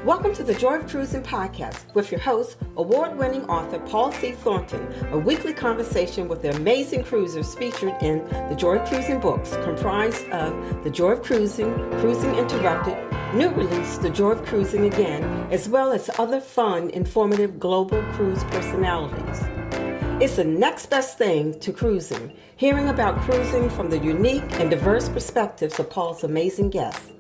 Welcome to the Joy of Cruising podcast with your host, award-winning author Paul C. Thornton, a weekly conversation with the amazing cruisers featured in the Joy of Cruising books, comprised of The Joy of Cruising, Cruising Interrupted, new release, The Joy of Cruising Again, as well as other fun, informative global cruise personalities. It's the next best thing to cruising, hearing about cruising from the unique and diverse perspectives of Paul's amazing guests.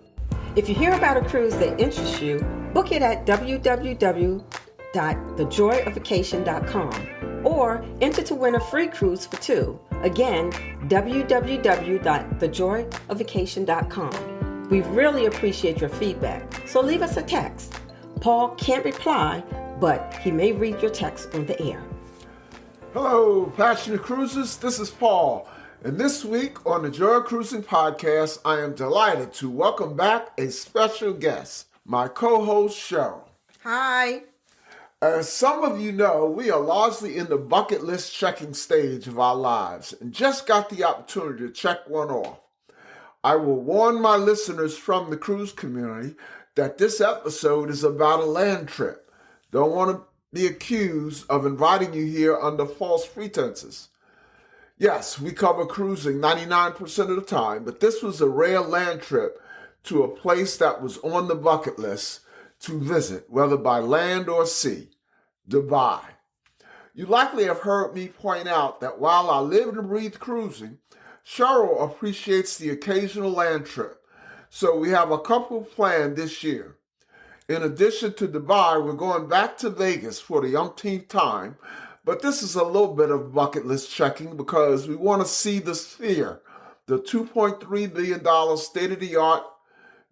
If you hear about a cruise that interests you, book it at www.thejoyoфvacation.com or enter to win a free cruise for two. Again, www.thejoyoфvacation.com. We really appreciate your feedback, so leave us a text. Paul can't reply, but he may read your text on the air. Hello, passionate cruisers. This is Paul. And this week on the Joy of Cruising podcast, I am delighted to welcome back a special guest, my co-host, Cheryl. Hi. As some of you know, we are largely in the bucket list checking stage of our lives and just got the opportunity to check one off. I will warn my listeners from the cruise community that this episode is about a land trip. Don't want to be accused of inviting you here under false pretenses. Yes, we cover cruising 99% of the time, but this was a rare land trip to a place that was on the bucket list to visit, whether by land or sea, Dubai. You likely have heard me point out that while I live and breathe cruising, Cheryl appreciates the occasional land trip, so we have a couple planned this year. In addition to Dubai, we're going back to Vegas for the umpteenth time, but this is a little bit of bucket list checking because we want to see the Sphere, the $2.3 billion state-of-the-art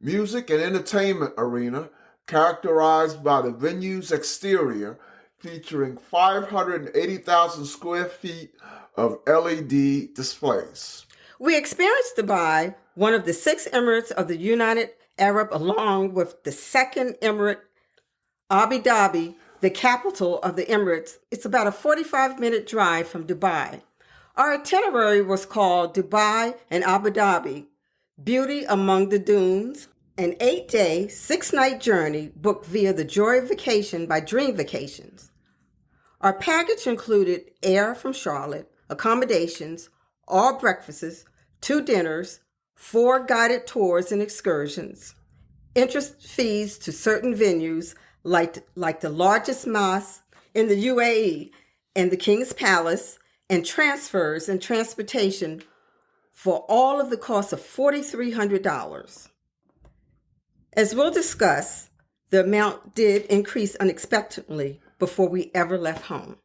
music and entertainment arena characterized by the venue's exterior featuring 580,000 square feet of LED displays. We experienced Dubai, one of the 6 emirates of the United Arab, along with the second emirate, Abu Dhabi, the capital of the Emirates. It's about a 45-minute drive from Dubai. Our itinerary was called Dubai and Abu Dhabi, Beauty Among the Dunes, an 8-day, 6-night journey booked via the Joy of Vacation by Dream Vacations. Our package included air from Charlotte, accommodations, all breakfasts, 2 dinners, 4 guided tours and excursions, entrance fees to certain venues like the largest mosque in the UAE and the King's Palace, and transfers and transportation for all of the cost of $4,300. As we'll discuss, the amount did increase unexpectedly before we ever left home.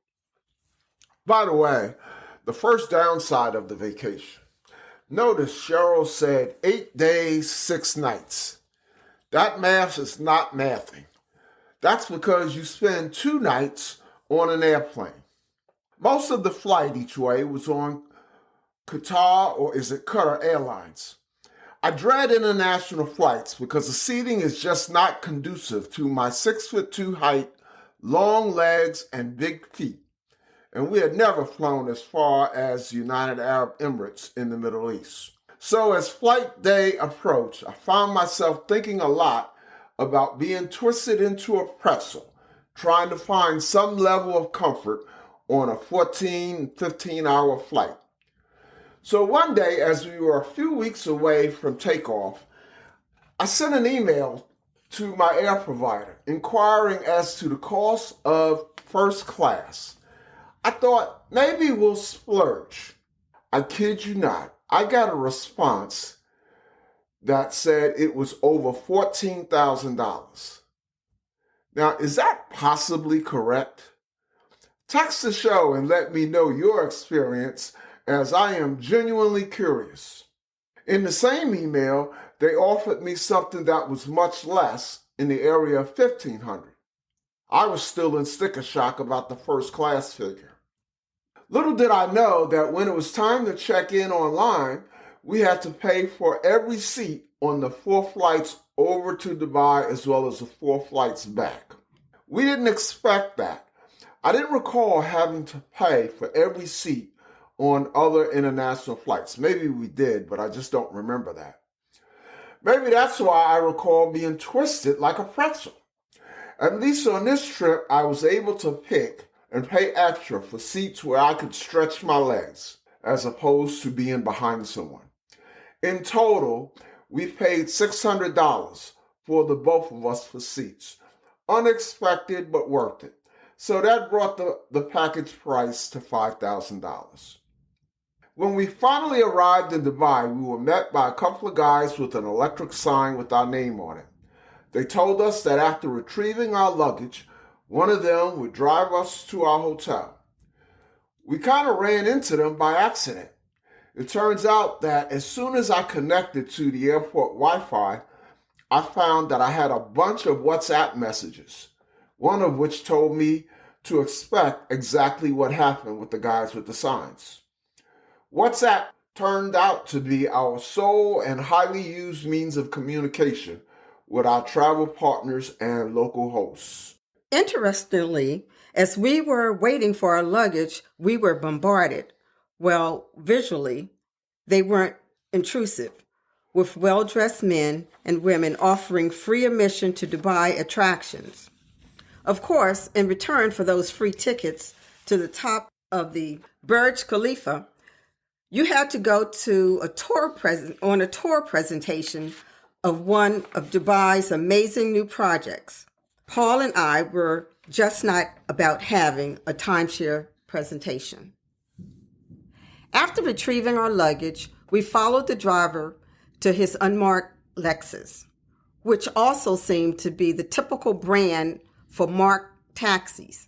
By the way, the first downside of the vacation. Notice Cheryl said 8 days, 6 nights. That math is not mathing. That's because you spend 2 nights on an airplane. Most of the flight each way was on Qatar, or is it Qatar Airlines. I dread international flights because the seating is just not conducive to my 6'2" height, long legs, and big feet. And we had never flown as far as the United Arab Emirates in the Middle East. So as flight day approached, I found myself thinking a lot about being twisted into a pretzel, trying to find some level of comfort on a 14, 15-hour flight. So one day, as we were a few weeks away from takeoff, I sent an email to my air provider inquiring as to the cost of first class. I thought, maybe we'll splurge. I kid you not, I got a response that said it was over $14,000. Now, is that possibly correct? Text the show and let me know your experience, as I am genuinely curious. In the same email, they offered me something that was much less, in the area of $1,500. I was still in sticker shock about the first class figure. Little did I know that when it was time to check in online, we had to pay for every seat on the 4 flights over to Dubai as well as the 4 flights back. We didn't expect that. I didn't recall having to pay for every seat on other international flights. Maybe we did, but I just don't remember that. Maybe that's why I recall being twisted like a pretzel. At least on this trip, I was able to pick and pay extra for seats where I could stretch my legs, as opposed to being behind someone. In total, we paid $600 for the both of us for seats. Unexpected, but worth it. So that brought the package price to $5,000. When we finally arrived in Dubai, we were met by a couple of guys with an electric sign with our name on it. They told us that after retrieving our luggage, one of them would drive us to our hotel. We kind of ran into them by accident. It turns out that as soon as I connected to the airport Wi-Fi, I found that I had a bunch of WhatsApp messages, one of which told me to expect exactly what happened with the guys with the signs. WhatsApp turned out to be our sole and highly used means of communication with our travel partners and local hosts. Interestingly, as we were waiting for our luggage, we were bombarded. Well, visually, they weren't intrusive, with well-dressed men and women offering free admission to Dubai attractions. Of course, in return for those free tickets to the top of the Burj Khalifa, you had to go to a tour presentation of one of Dubai's amazing new projects. Paul and I were just not about having a timeshare presentation. After retrieving our luggage, we followed the driver to his unmarked Lexus, which also seemed to be the typical brand for marked taxis.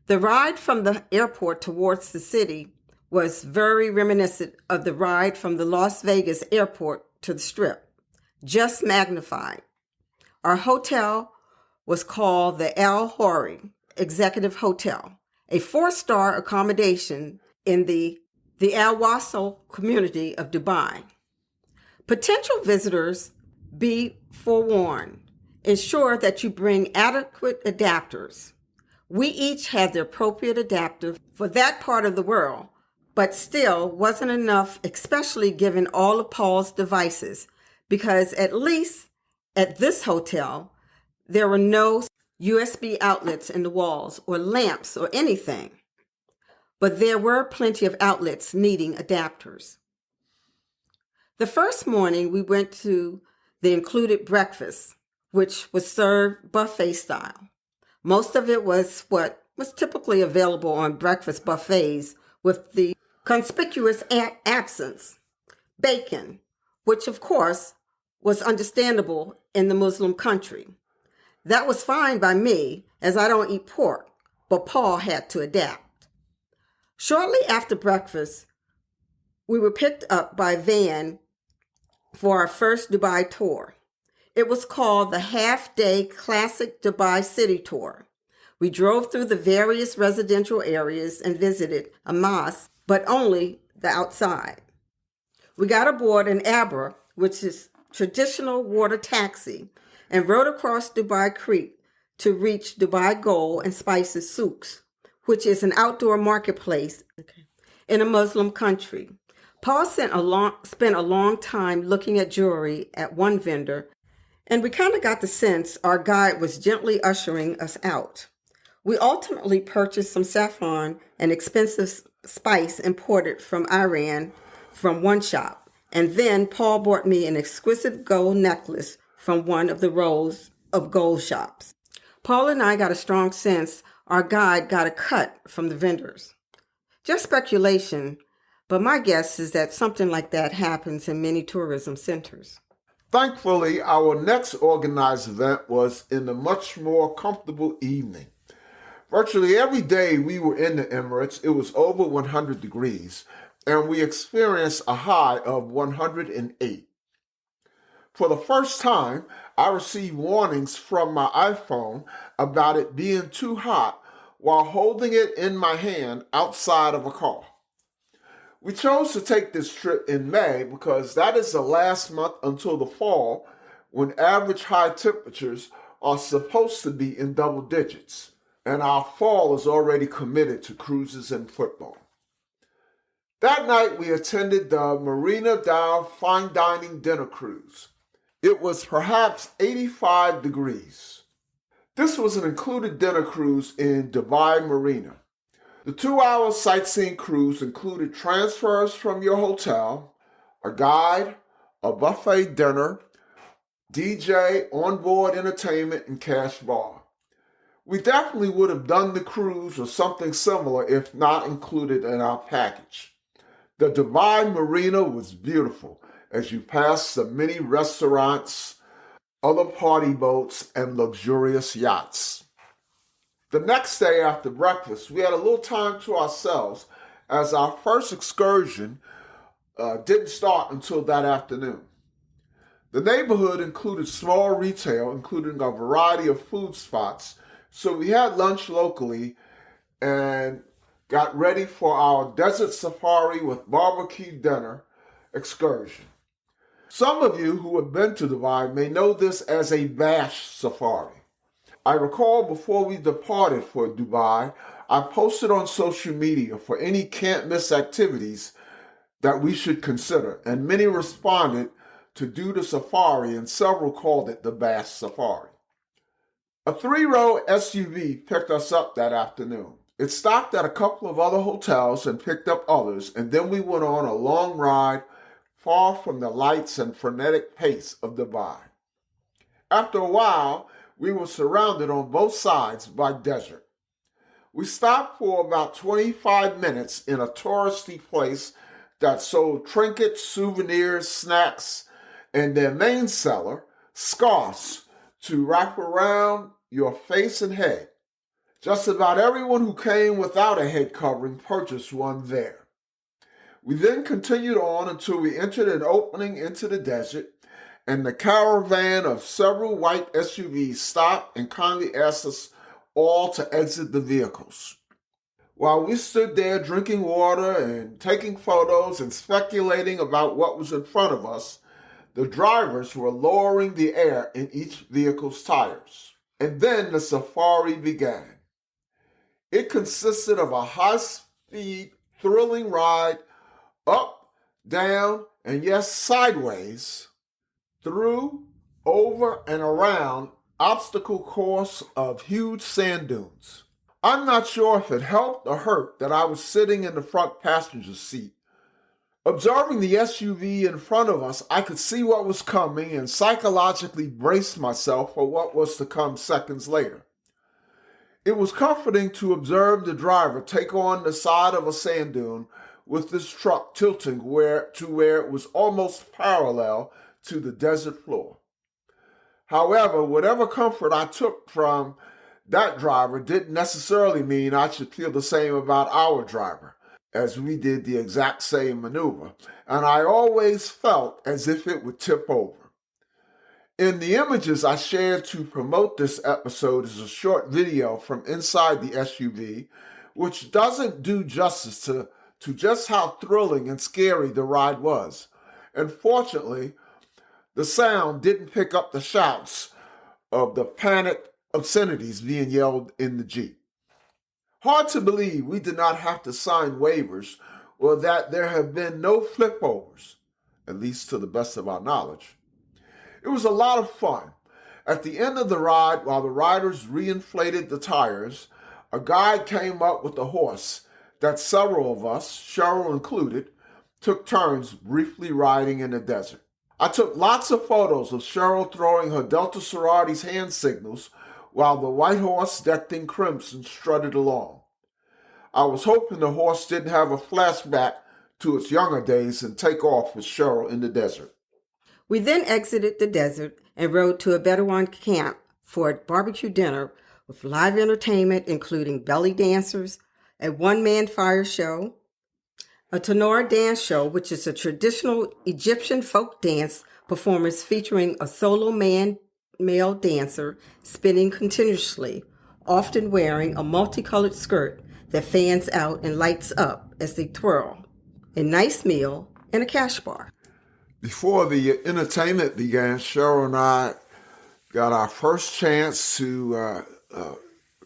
The ride from the airport towards the city was very reminiscent of the ride from the Las Vegas airport to the Strip, just magnified. Our hotel was called the Al Hori Executive Hotel, a 4-star accommodation in the Al Wasl community of Dubai. Potential visitors, be forewarned. Ensure that you bring adequate adapters. We each had the appropriate adapter for that part of the world, but still wasn't enough, especially given all of Paul's devices, because at least at this hotel, there were no USB outlets in the walls or lamps or anything. But there were plenty of outlets needing adapters. The first morning, we went to the included breakfast, which was served buffet style. Most of it was what was typically available on breakfast buffets, with the conspicuous absence, bacon, which of course was understandable in the Muslim country. That was fine by me, as I don't eat pork, but Paul had to adapt. Shortly after breakfast, we were picked up by a van for our first Dubai tour. It was called the Half-Day Classic Dubai City Tour. We drove through the various residential areas and visited a mosque, but only the outside. We got aboard an Abra, which is traditional water taxi, and rode across Dubai Creek to reach Dubai Gold and Spices Souks, which is an outdoor marketplace in a Muslim country. Paul spent a long time looking at jewelry at one vendor, and we kind of got the sense our guide was gently ushering us out. We ultimately purchased some saffron, an expensive spice imported from Iran, from one shop, and then Paul bought me an exquisite gold necklace from one of the rows of gold shops. Paul and I got a strong sense our guide got a cut from the vendors. Just speculation, but my guess is that something like that happens in many tourism centers. Thankfully, our next organized event was in a much more comfortable evening. Virtually every day we were in the Emirates, it was over 100 degrees, and we experienced a high of 108. For the first time, I received warnings from my iPhone about it being too hot while holding it in my hand outside of a car. We chose to take this trip in May because that is the last month until the fall, when average high temperatures are supposed to be in double digits, and our fall is already committed to cruises and football. That night we attended the Marina Del Fine Dining Dinner Cruise. It was perhaps 85 degrees. This was an included dinner cruise in Dubai Marina. The 2-hour sightseeing cruise included transfers from your hotel, a guide, a buffet dinner, DJ, onboard entertainment, and cash bar. We definitely would have done the cruise or something similar if not included in our package. The Dubai Marina was beautiful as you passed the many restaurants, other party boats, and luxurious yachts. The next day after breakfast, we had a little time to ourselves as our first excursion didn't start until that afternoon. The neighborhood included small retail, including a variety of food spots, so we had lunch locally and got ready for our desert safari with barbecue dinner excursion. Some of you who have been to Dubai may know this as a bash safari. I recall before we departed for Dubai, I posted on social media for any can't miss activities that we should consider, and many responded to do the safari and several called it the bash safari. A 3-row SUV picked us up that afternoon. It stopped at a couple of other hotels and picked up others, and then we went on a long ride far from the lights and frenetic pace of Dubai. After a while, we were surrounded on both sides by desert. We stopped for about 25 minutes in a touristy place that sold trinkets, souvenirs, snacks, and their main seller, scarves, to wrap around your face and head. Just about everyone who came without a head covering purchased one there. We then continued on until we entered an opening into the desert, and the caravan of several white SUVs stopped and kindly asked us all to exit the vehicles. While we stood there drinking water and taking photos and speculating about what was in front of us, the drivers were lowering the air in each vehicle's tires. And then the safari began. It consisted of a high-speed, thrilling ride up, down, and yes, sideways, through, over, and around obstacle course of huge sand dunes. I'm not sure if it helped or hurt that I was sitting in the front passenger seat. Observing the SUV in front of us, I could see what was coming and psychologically braced myself for what was to come seconds later. It was comforting to observe the driver take on the side of a sand dune with this truck tilting to where it was almost parallel to the desert floor. However, whatever comfort I took from that driver didn't necessarily mean I should feel the same about our driver, as we did the exact same maneuver, and I always felt as if it would tip over. In the images I shared to promote this episode is a short video from inside the SUV, which doesn't do justice to just how thrilling and scary the ride was. And fortunately, the sound didn't pick up the shouts of the panicked obscenities being yelled in the Jeep. Hard to believe we did not have to sign waivers or that there have been no flipovers, at least to the best of our knowledge. It was a lot of fun. At the end of the ride, while the riders reinflated the tires, a guide came up with a horse that several of us, Cheryl included, took turns briefly riding in the desert. I took lots of photos of Cheryl throwing her Delta sorority's hand signals while the white horse decked in crimson strutted along. I was hoping the horse didn't have a flashback to its younger days and take off with Cheryl in the desert. We then exited the desert and rode to a Bedouin camp for a barbecue dinner with live entertainment including belly dancers, a one-man fire show, a Tanora dance show, which is a traditional Egyptian folk dance performance featuring a solo male dancer spinning continuously, often wearing a multicolored skirt that fans out and lights up as they twirl, a nice meal, and a cash bar. Before the entertainment began, Cheryl and I got our first chance to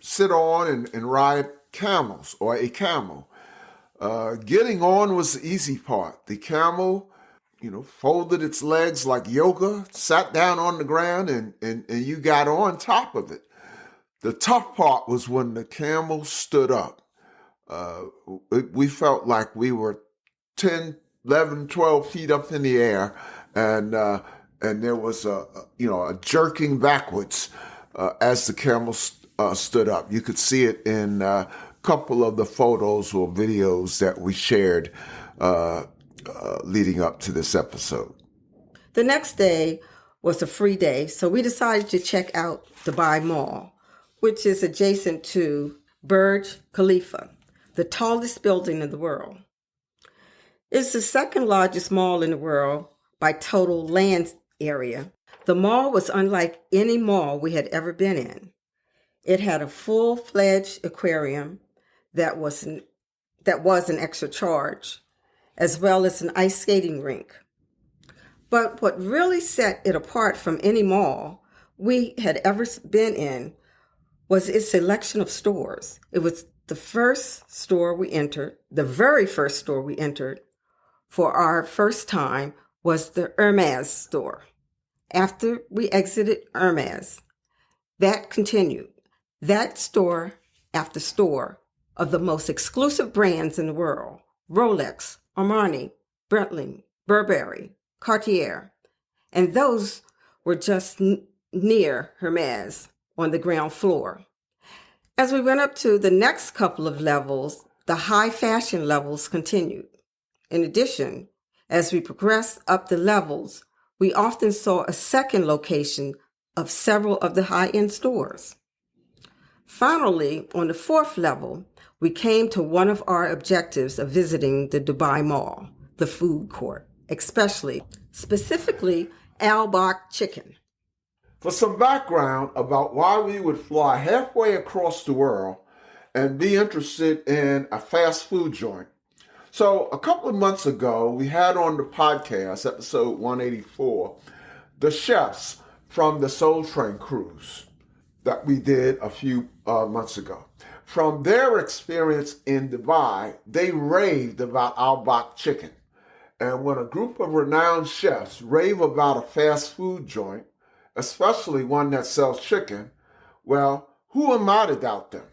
sit on and ride camels, or a camel. Getting on was the easy part. The camel, folded its legs like yoga, sat down on the ground, and you got on top of it. The tough part was when the camel stood up. We felt like we were 10, 11, 12 feet up in the air, and there was a jerking backwards as the camel stood up. You could see it in a couple of the photos or videos that we shared leading up to this episode. The next day was a free day, so we decided to check out Dubai Mall, which is adjacent to Burj Khalifa, the tallest building in the world. It's the second largest mall in the world by total land area. The mall was unlike any mall we had ever been in. It had a full-fledged aquarium that was an extra charge, as well as an ice skating rink. But what really set it apart from any mall we had ever been in was its selection of stores. It was the very first store we entered for our first time was the Hermes store. After we exited Hermes, that continued. That store after store of the most exclusive brands in the world, Rolex, Armani, Breitling, Burberry, Cartier, and those were just near Hermes on the ground floor. As we went up to the next couple of levels, the high fashion levels continued. In addition, as we progressed up the levels, we often saw a second location of several of the high-end stores. Finally, on the fourth level, we came to one of our objectives of visiting the Dubai Mall, the food court, specifically Al-Bak chicken. For some background about why we would fly halfway across the world and be interested in a fast food joint. So a couple of months ago, we had on the podcast, episode 184, the chefs from the Soul Train cruise that we did a few months ago. From their experience in Dubai, they raved about Al-Bak chicken. And when a group of renowned chefs rave about a fast food joint, especially one that sells chicken, well, who am I to doubt them?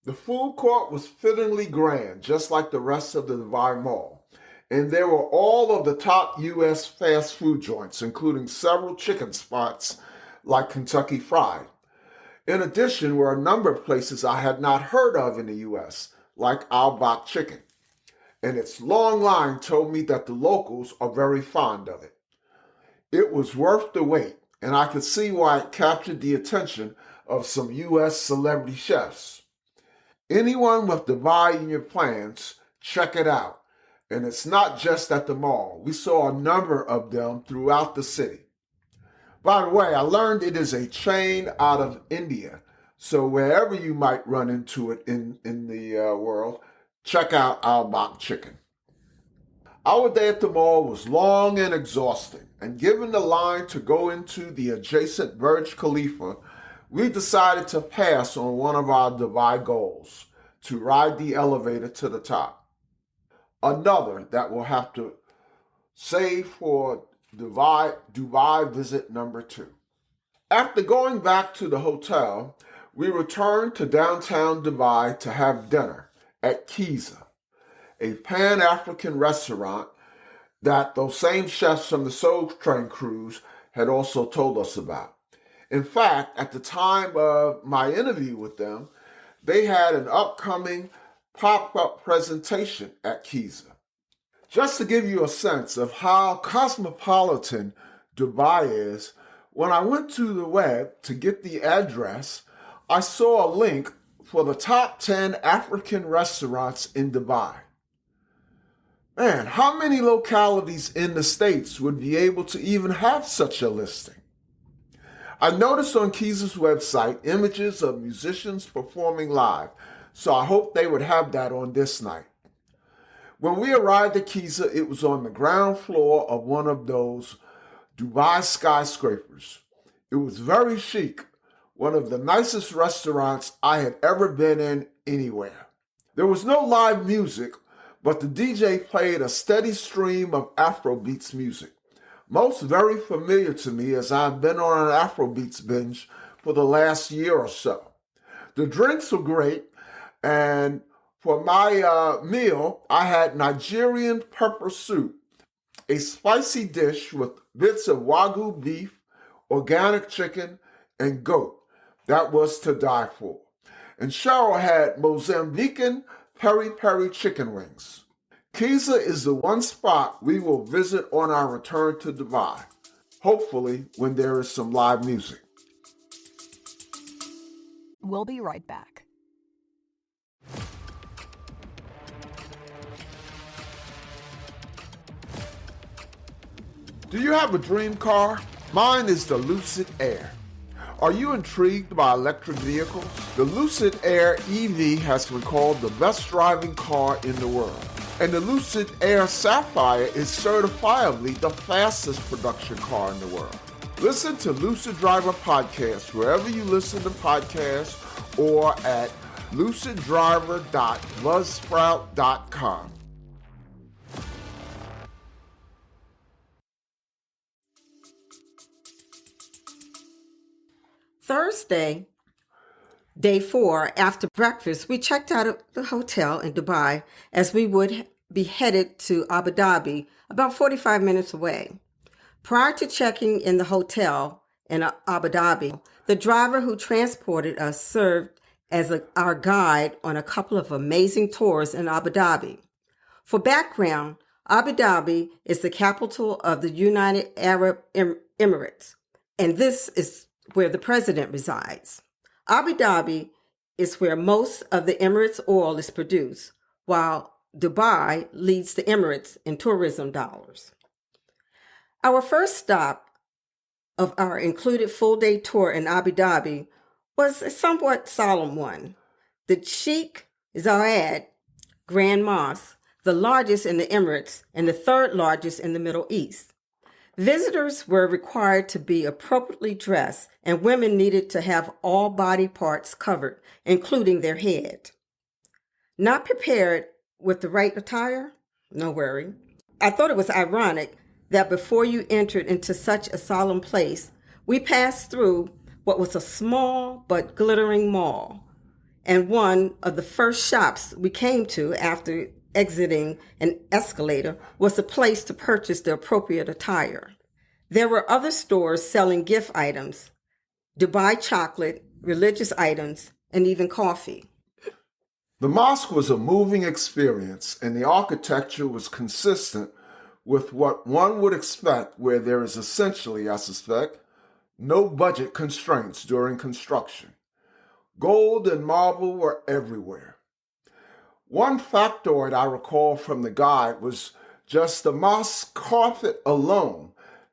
The food court was fittingly grand, just like the rest of the Dubai Mall. And there were all of the top U.S. fast food joints, including several chicken spots like Kentucky Fried. In addition, were a number of places I had not heard of in the U.S., like Al-Bak chicken. And its long line told me that the locals are very fond of it. It was worth the wait, and I could see why it captured the attention of some U.S. celebrity chefs. Anyone with Dubai in your plans, check it out. And it's not just at the mall. We saw a number of them throughout the city. By the way, I learned it is a chain out of India. So wherever you might run into it in the world, check out Al-Bak chicken. Our day at the mall was long and exhausting, and given the line to go into the adjacent Burj Khalifa, we decided to pass on one of our Dubai goals, to ride the elevator to the top. Another that we'll have to save for Dubai visit number 2. After going back to the hotel, we returned to downtown Dubai to have dinner at Kiza, a Pan-African restaurant that those same chefs from the Soul Train cruise had also told us about. In fact, at the time of my interview with them, they had an upcoming pop-up presentation at Kiza. Just to give you a sense of how cosmopolitan Dubai is, when I went to the web to get the address, I saw a link for the top 10 African restaurants in Dubai. Man, how many localities in the States would be able to even have such a listing? I noticed on Kiza's website images of musicians performing live, so I hope they would have that on this night. When we arrived at Kiza, it was on the ground floor of one of those Dubai skyscrapers. It was very chic, one of the nicest restaurants I had ever been in anywhere. There was no live music, but the DJ played a steady stream of Afrobeats music, most very familiar to me as I've been on an Afrobeats binge for the last year or so. The drinks were great, and for my meal, I had Nigerian pepper soup, a spicy dish with bits of Wagyu beef, organic chicken, and goat. That was to die for. And Cheryl had Mozambican peri-peri chicken wings. Giza is the one spot we will visit on our return to Dubai, hopefully when there is some live music. We'll be right back. Do you have a dream car? Mine is the Lucid Air. Are you intrigued by electric vehicles? The Lucid Air EV has been called the best driving car in the world. And the Lucid Air Sapphire is certifiably the fastest production car in the world. Listen to Lucid Driver Podcast wherever you listen to podcasts or at luciddriver.buzzsprout.com. Thursday, day 4, after breakfast, we checked out of the hotel in Dubai as we would be headed to Abu Dhabi, about 45 minutes away. Prior to checking in the hotel in Abu Dhabi, the driver who transported us served as our guide on a couple of amazing tours in Abu Dhabi. For background, Abu Dhabi is the capital of the United Arab Emirates, and this is where the president resides. Abu Dhabi is where most of the Emirates oil is produced, while Dubai leads the Emirates in tourism dollars. Our first stop of our included full-day tour in Abu Dhabi was a somewhat solemn one. The Sheikh Zayed Grand Mosque, the largest in the Emirates and the third largest in the Middle East. Visitors were required to be appropriately dressed, and women needed to have all body parts covered, including their head. Not prepared with the right attire? No worry. I thought it was ironic that before you entered into such a solemn place, we passed through what was a small but glittering mall, and one of the first shops we came to after exiting an escalator was a place to purchase the appropriate attire. There were other stores selling gift items, Dubai chocolate, religious items, and even coffee. The mosque was a moving experience, and the architecture was consistent with what one would expect where there is essentially, I suspect, no budget constraints during construction. Gold and marble were everywhere. One factoid I recall from the guide was just the mosque carpet alone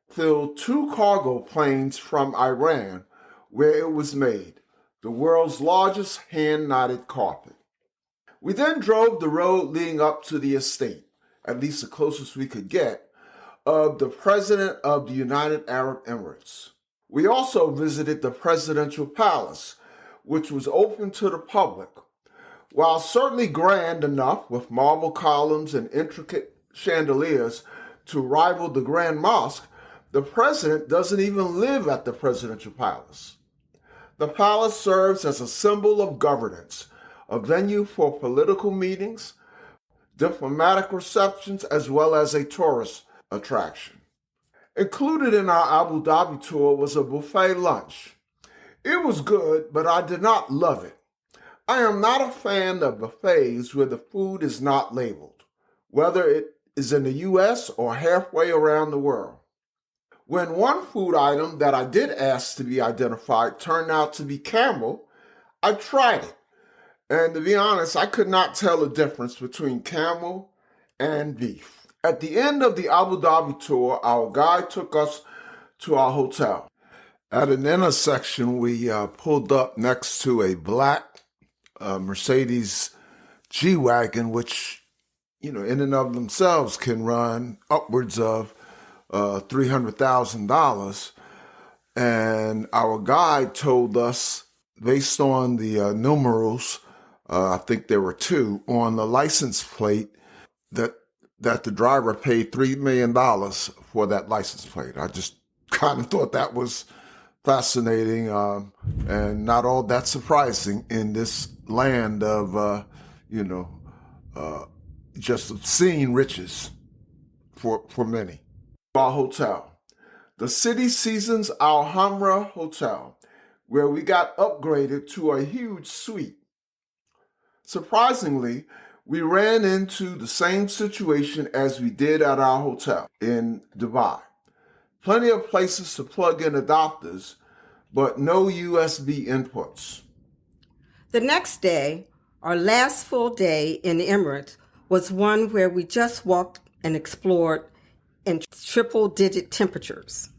filled 2 cargo planes from Iran where it was made, the world's largest hand-knotted carpet. We then drove the road leading up to the estate, at least the closest we could get, of the President of the United Arab Emirates. We also visited the Presidential Palace, which was open to the public. While certainly grand enough with marble columns and intricate chandeliers to rival the Grand Mosque, the president doesn't even live at the Presidential Palace. The palace serves as a symbol of governance, a venue for political meetings, diplomatic receptions, as well as a tourist attraction. Included in our Abu Dhabi tour was a buffet lunch. It was good, but I did not love it. I am not a fan of buffets where the food is not labeled, whether it is in the U.S. or halfway around the world. When one food item that I did ask to be identified turned out to be camel, I tried it. And to be honest, I could not tell the difference between camel and beef. At the end of the Abu Dhabi tour, our guide took us to our hotel. At an intersection, we pulled up next to a black Mercedes G-Wagon, which, in and of themselves can run upwards of $300,000. And our guide told us, based on the numerals, I think there were 2, on the license plate, that the driver paid $3 million for that license plate. I just kind of thought that was fascinating and not all that surprising in this land of, just obscene riches for many. Our hotel, the City Seasons Alhambra Hotel, where we got upgraded to a huge suite. Surprisingly, we ran into the same situation as we did at our hotel in Dubai. Plenty of places to plug in adapters, but no USB inputs. The next day, our last full day in the Emirates, was one where we just walked and explored in triple-digit temperatures.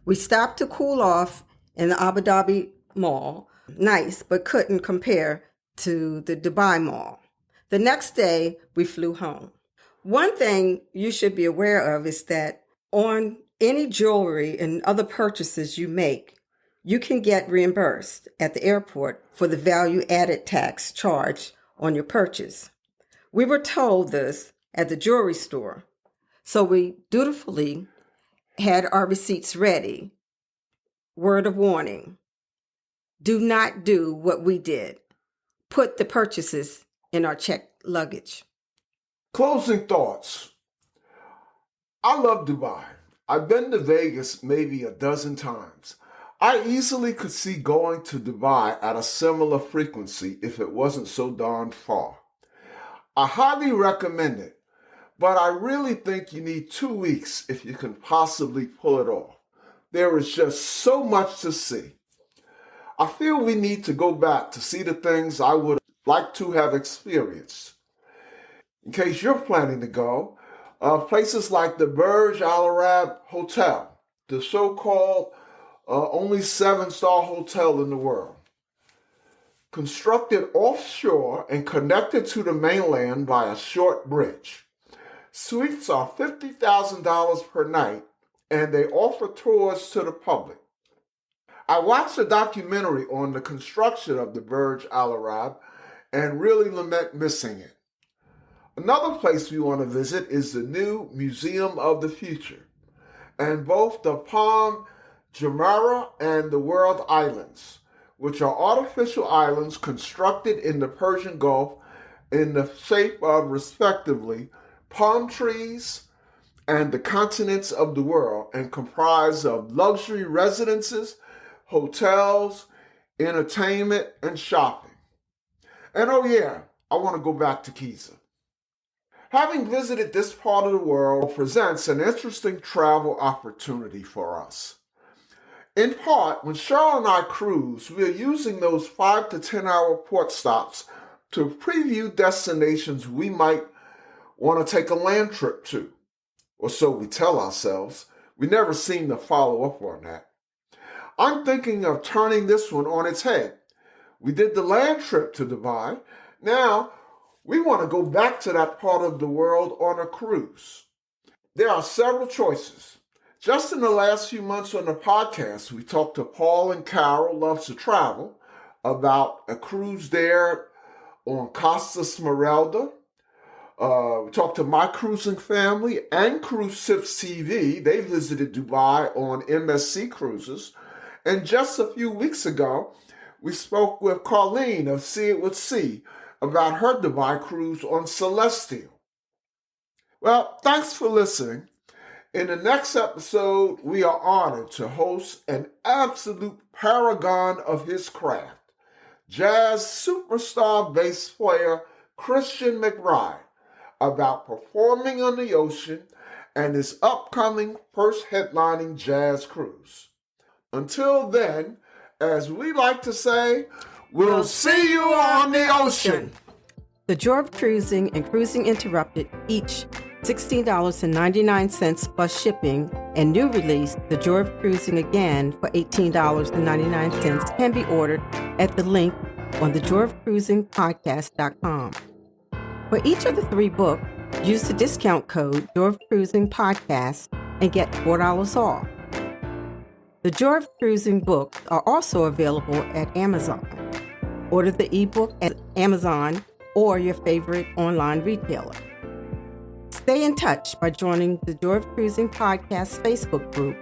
We stopped to cool off in the Abu Dhabi Mall. Nice, but couldn't compare to the Dubai Mall. The next day, we flew home. One thing you should be aware of is that on any jewelry and other purchases you make, you can get reimbursed at the airport for the value-added tax charged on your purchase. We were told this at the jewelry store, so we dutifully had our receipts ready. Word of warning: do not do what we did. Put the purchases in our checked luggage. Closing thoughts. I love Dubai. I've been to Vegas maybe a dozen times. I easily could see going to Dubai at a similar frequency if it wasn't so darn far. I highly recommend it, but I really think you need 2 weeks if you can possibly pull it off. There is just so much to see. I feel we need to go back to see the things I would like to have experienced. In case you're planning to go, places like the Burj Al Arab Hotel, the so-called only 7-star hotel in the world. Constructed offshore and connected to the mainland by a short bridge. Suites are $50,000 per night, and they offer tours to the public. I watched a documentary on the construction of the Burj Al Arab and really lament missing it. Another place we want to visit is the new Museum of the Future, and both the Palm Jumeirah and the World Islands, which are artificial islands constructed in the Persian Gulf in the shape of, respectively, palm trees and the continents of the world, and comprise of luxury residences, hotels, entertainment, and shopping. And oh yeah, I want to go back to Giza. Having visited this part of the world presents an interesting travel opportunity for us. In part, when Cheryl and I cruise, we are using those 5 to 10 hour port stops to preview destinations we might want to take a land trip to. Or so we tell ourselves. We never seem to follow up on that. I'm thinking of turning this one on its head. We did the land trip to Dubai. Now, we want to go back to that part of the world on a cruise. There are several choices. Just in the last few months on the podcast, we talked to Paul and Carol Loves to Travel about a cruise there on Costa Smeralda. We talked to My Cruising Family and Cruise Sips TV. They visited Dubai on MSC Cruises. And just a few weeks ago, we spoke with Colleen of See It With C about her Dubai cruise on Celestial. Well, thanks for listening. In the next episode, we are honored to host an absolute paragon of his craft, jazz superstar bass player Christian McBride, about performing on the ocean and his upcoming first headlining jazz cruise. Until then, as we like to say, we'll see you on the ocean. The Joy of Cruising and Cruising Interrupted, each $16.99 plus shipping, and new release, The Joy of Cruising Again for $18.99, can be ordered at the link on thejoyofcruisingpodcast.com. For each of the 3 books, use the discount code Joy of Cruising Podcast and get $4 off. The Joy of Cruising books are also available at Amazon. Order the ebook at Amazon or your favorite online retailer. Stay in touch by joining the Joy of Cruising Podcast Facebook group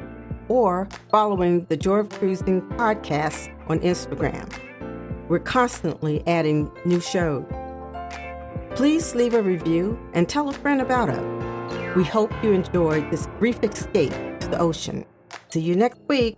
or following the Joy of Cruising podcast on Instagram. We're constantly adding new shows. Please leave a review and tell a friend about us. We hope you enjoyed this brief escape to the ocean. See you next week.